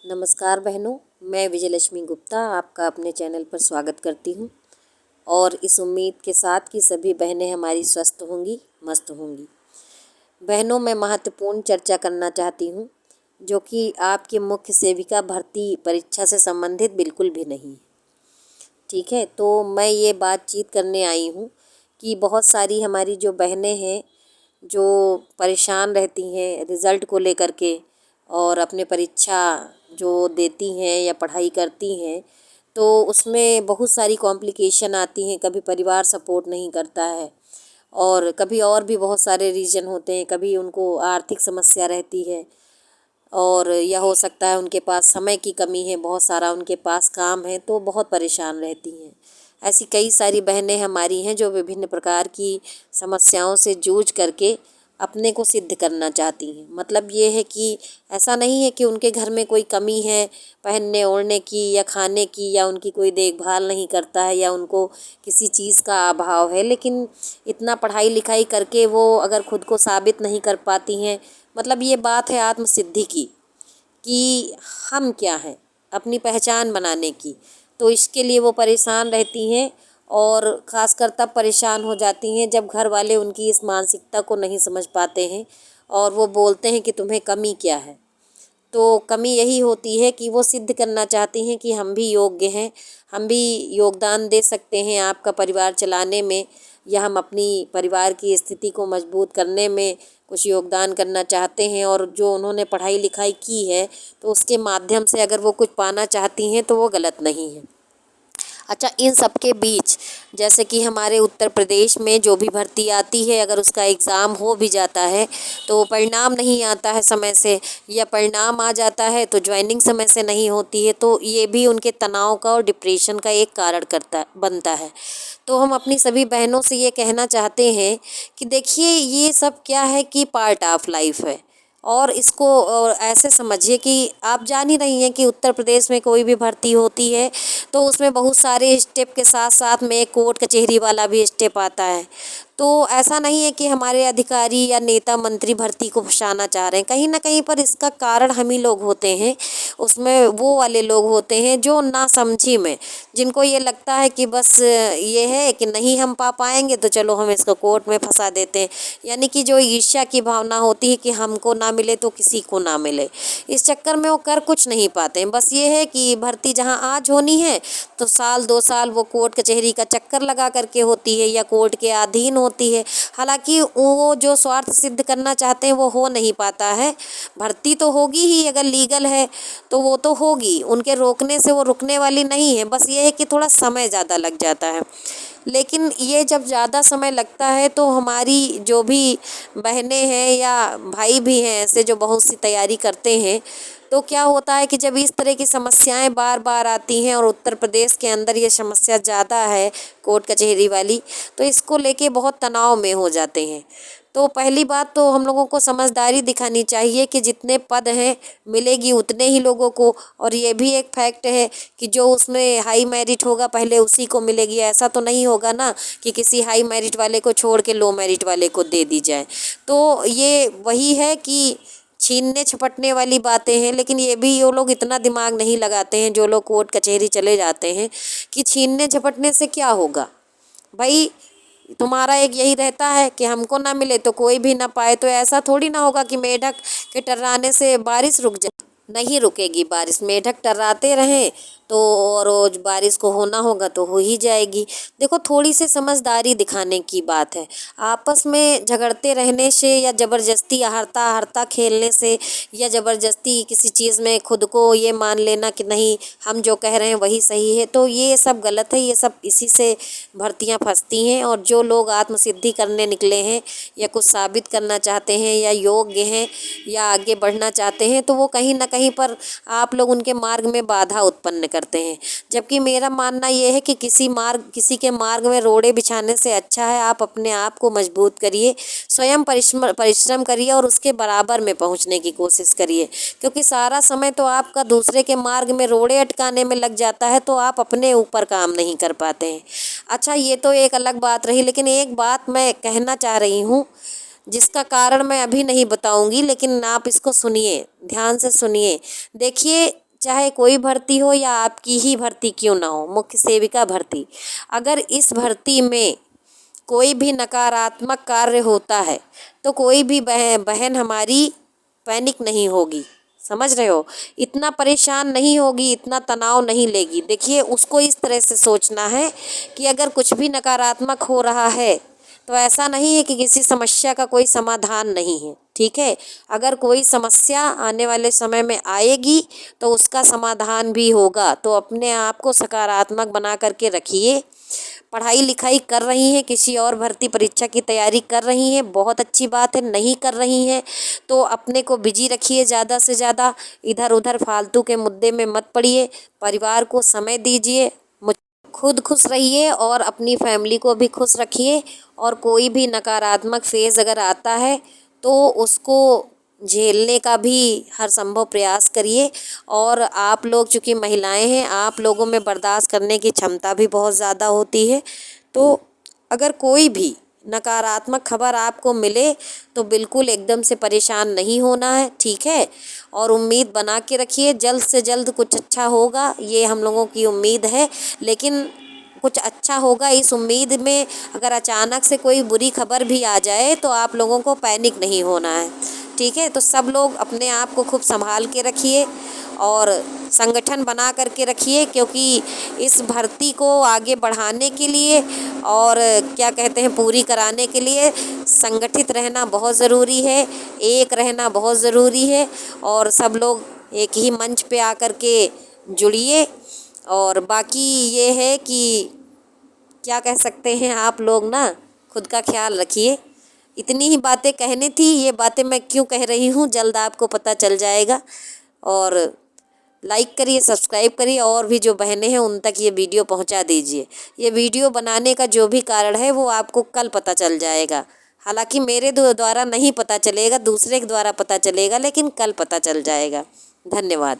नमस्कार बहनों, मैं विजयलक्ष्मी गुप्ता आपका अपने चैनल पर स्वागत करती हूँ और इस उम्मीद के साथ कि सभी बहनें हमारी स्वस्थ होंगी, मस्त होंगी। बहनों, मैं महत्वपूर्ण चर्चा करना चाहती हूँ जो कि आपके मुख्य सेविका भर्ती परीक्षा से संबंधित बिल्कुल भी नहीं। ठीक है, तो मैं ये बातचीत करने आई हूँ कि बहुत सारी हमारी जो बहनें हैं जो परेशान रहती हैं रिज़ल्ट को लेकर के और अपने परीक्षा जो देती हैं या पढ़ाई करती हैं, तो उसमें बहुत सारी कॉम्प्लिकेशन आती हैं। कभी परिवार सपोर्ट नहीं करता है और कभी और भी बहुत सारे रीज़न होते हैं। कभी उनको आर्थिक समस्या रहती है और या हो सकता है उनके पास समय की कमी है, बहुत सारा उनके पास काम है, तो बहुत परेशान रहती हैं। ऐसी कई सारी बहनें हमारी हैं जो विभिन्न प्रकार की समस्याओं से जूझ करके अपने को सिद्ध करना चाहती हैं। मतलब ये है कि ऐसा नहीं है कि उनके घर में कोई कमी है पहनने ओढ़ने की या खाने की, या उनकी कोई देखभाल नहीं करता है, या उनको किसी चीज़ का अभाव है, लेकिन इतना पढ़ाई लिखाई करके वो अगर खुद को साबित नहीं कर पाती हैं। मतलब ये बात है आत्मसिद्धि की कि हम क्या हैं, अपनी पहचान बनाने की। तो इसके लिए वो परेशान रहती हैं और ख़ासकर तब परेशान हो जाती हैं जब घर वाले उनकी इस मानसिकता को नहीं समझ पाते हैं और वो बोलते हैं कि तुम्हें कमी क्या है। तो कमी यही होती है कि वो सिद्ध करना चाहती हैं कि हम भी योग्य हैं, हम भी योगदान दे सकते हैं आपका परिवार चलाने में, या हम अपनी परिवार की स्थिति को मजबूत करने में कुछ योगदान करना चाहते हैं। और जो उन्होंने पढ़ाई लिखाई की है तो उसके माध्यम से अगर वो कुछ पाना चाहती हैं तो वो गलत नहीं है। अच्छा, इन सब के बीच जैसे कि हमारे उत्तर प्रदेश में जो भी भर्ती आती है, अगर उसका एग्ज़ाम हो भी जाता है तो परिणाम नहीं आता है समय से, या परिणाम आ जाता है तो ज्वाइनिंग समय से नहीं होती है। तो ये भी उनके तनाव का और डिप्रेशन का एक कारण बनता है। तो हम अपनी सभी बहनों से ये कहना चाहते हैं कि देखिए, ये सब क्या है कि पार्ट ऑफ लाइफ है और इसको ऐसे समझिए कि आप जान ही रही हैं कि उत्तर प्रदेश में कोई भी भर्ती होती है तो उसमें बहुत सारे स्टेप के साथ साथ में कोर्ट कचहरी वाला भी स्टेप आता है। तो ऐसा नहीं है कि हमारे अधिकारी या नेता मंत्री भर्ती को फंसाना चाह रहे हैं, कहीं ना कहीं पर इसका कारण हम ही लोग होते हैं। उसमें वो वाले लोग होते हैं जो नासमझी में, जिनको ये लगता है कि बस ये है कि नहीं हम पा पाएंगे तो चलो हम इसको कोर्ट में फंसा देते हैं। यानी कि जो ईर्ष्या की भावना होती है कि हमको ना मिले तो किसी को ना मिले, इस चक्कर में वो कर कुछ नहीं पाते हैं। बस ये है कि भर्ती जहाँ आज होनी है तो साल 2 साल वो कोर्ट कचहरी का चक्कर लगा करके होती है या कोर्ट के अधीन होती है। हालांकि वो जो स्वार्थ सिद्ध करना चाहते हैं वो हो नहीं पाता है। भर्ती तो होगी ही, अगर लीगल है तो वो तो होगी, उनके रोकने से वो रुकने वाली नहीं है। बस ये है कि थोड़ा समय ज़्यादा लग जाता है। लेकिन ये जब ज़्यादा समय लगता है तो हमारी जो भी बहनें हैं या भाई भी हैं ऐसे जो बहुत सी तैयारी करते हैं, तो क्या होता है कि जब इस तरह की समस्याएं बार बार आती हैं और उत्तर प्रदेश के अंदर ये समस्या ज़्यादा है कोर्ट कचहरी वाली, तो इसको लेके बहुत तनाव में हो जाते हैं। तो पहली बात तो हम लोगों को समझदारी दिखानी चाहिए कि जितने पद हैं मिलेगी उतने ही लोगों को। और ये भी एक फैक्ट है कि जो उसमें हाई मेरिट होगा पहले उसी को मिलेगी। ऐसा तो नहीं होगा ना कि किसी हाई मेरिट वाले को छोड़ के लो मेरिट वाले को दे दी जाए। तो ये वही है कि छीनने झपटने वाली बातें हैं। लेकिन ये भी वो लोग इतना दिमाग नहीं लगाते हैं जो लोग कोर्ट कचहरी चले जाते हैं कि छीनने झपटने से क्या होगा। भाई, तुम्हारा एक यही रहता है कि हमको ना मिले तो कोई भी ना पाए। तो ऐसा थोड़ी ना होगा कि मेढक के टर्राने से बारिश रुक जाए, नहीं रुकेगी बारिश। मेढक टर्राते रहें तो रोज बारिश को होना होगा तो हो ही जाएगी। देखो, थोड़ी सी समझदारी दिखाने की बात है। आपस में झगड़ते रहने से या ज़बरदस्ती हारता हारता खेलने से या ज़बरदस्ती किसी चीज़ में खुद को ये मान लेना कि नहीं हम जो कह रहे हैं वही सही है, तो ये सब गलत है। ये सब इसी से भर्तियां फंसती हैं। और जो लोग आत्मसिद्धि करने निकले हैं या कुछ साबित करना चाहते हैं या योग्य हैं या आगे बढ़ना चाहते हैं, तो वो कहीं ना कहीं पर आप लोग उनके मार्ग में बाधा उत्पन्न करते हैं। जबकि मेरा मानना ये है कि किसी के मार्ग में रोड़े बिछाने से अच्छा है आप अपने आप को मजबूत करिए, स्वयं परिश्रम करिए और उसके बराबर में पहुंचने की कोशिश करिए। क्योंकि सारा समय तो आपका दूसरे के मार्ग में रोड़े अटकाने में लग जाता है तो आप अपने ऊपर काम नहीं कर पाते हैं। अच्छा, ये तो एक अलग बात रही। लेकिन एक बात मैं कहना चाह रही हूँ जिसका कारण मैं अभी नहीं बताऊंगी, लेकिन आप इसको सुनिए, ध्यान से सुनिए। देखिए, चाहे कोई भर्ती हो या आपकी ही भर्ती क्यों ना हो, मुख्य सेविका भर्ती, अगर इस भर्ती में कोई भी नकारात्मक कार्य होता है तो कोई भी बहन हमारी पैनिक नहीं होगी, समझ रहे हो, इतना परेशान नहीं होगी, इतना तनाव नहीं लेगी। देखिए, उसको इस तरह से सोचना है कि अगर कुछ भी नकारात्मक हो रहा है तो ऐसा नहीं है कि किसी समस्या का कोई समाधान नहीं है, ठीक है। अगर कोई समस्या आने वाले समय में आएगी तो उसका समाधान भी होगा। तो अपने आप को सकारात्मक बना करके रखिए। पढ़ाई लिखाई कर रही हैं, किसी और भर्ती परीक्षा की तैयारी कर रही हैं, बहुत अच्छी बात है। नहीं कर रही हैं तो अपने को बिजी रखिए ज़्यादा से ज़्यादा, इधर उधर फालतू के मुद्दे में मत पड़िए, परिवार को समय दीजिए, खुद खुश रहिए और अपनी फैमिली को भी खुश रखिए। और कोई भी नकारात्मक फेज़ अगर आता है तो उसको झेलने का भी हर संभव प्रयास करिए। और आप लोग चूँकि महिलाएं हैं, आप लोगों में बर्दाश्त करने की क्षमता भी बहुत ज़्यादा होती है। तो अगर कोई भी नकारात्मक खबर आपको मिले तो बिल्कुल एकदम से परेशान नहीं होना है, ठीक है। और उम्मीद बना के रखिए, जल्द से जल्द कुछ अच्छा होगा, ये हम लोगों की उम्मीद है। लेकिन कुछ अच्छा होगा इस उम्मीद में अगर अचानक से कोई बुरी खबर भी आ जाए तो आप लोगों को पैनिक नहीं होना है, ठीक है। तो सब लोग अपने आप को खूब संभाल के रखिए और संगठन बना करके रखिए, क्योंकि इस भर्ती को आगे बढ़ाने के लिए और क्या कहते हैं पूरी कराने के लिए संगठित रहना बहुत ज़रूरी है, एक रहना बहुत ज़रूरी है। और सब लोग एक ही मंच पे आकर के जुड़िए। और बाकी ये है कि क्या कह सकते हैं, आप लोग ना खुद का ख्याल रखिए। इतनी ही बातें कहनी थी, ये बातें मैं क्यों कह रही हूँ जल्द आपको पता चल जाएगा। और लाइक करिए, सब्सक्राइब करिए, और भी जो बहनें हैं उन तक ये वीडियो पहुंचा दीजिए। ये वीडियो बनाने का जो भी कारण है वो आपको कल पता चल जाएगा। हालांकि मेरे द्वारा नहीं पता चलेगा, दूसरे के द्वारा पता चलेगा, लेकिन कल पता चल जाएगा। धन्यवाद।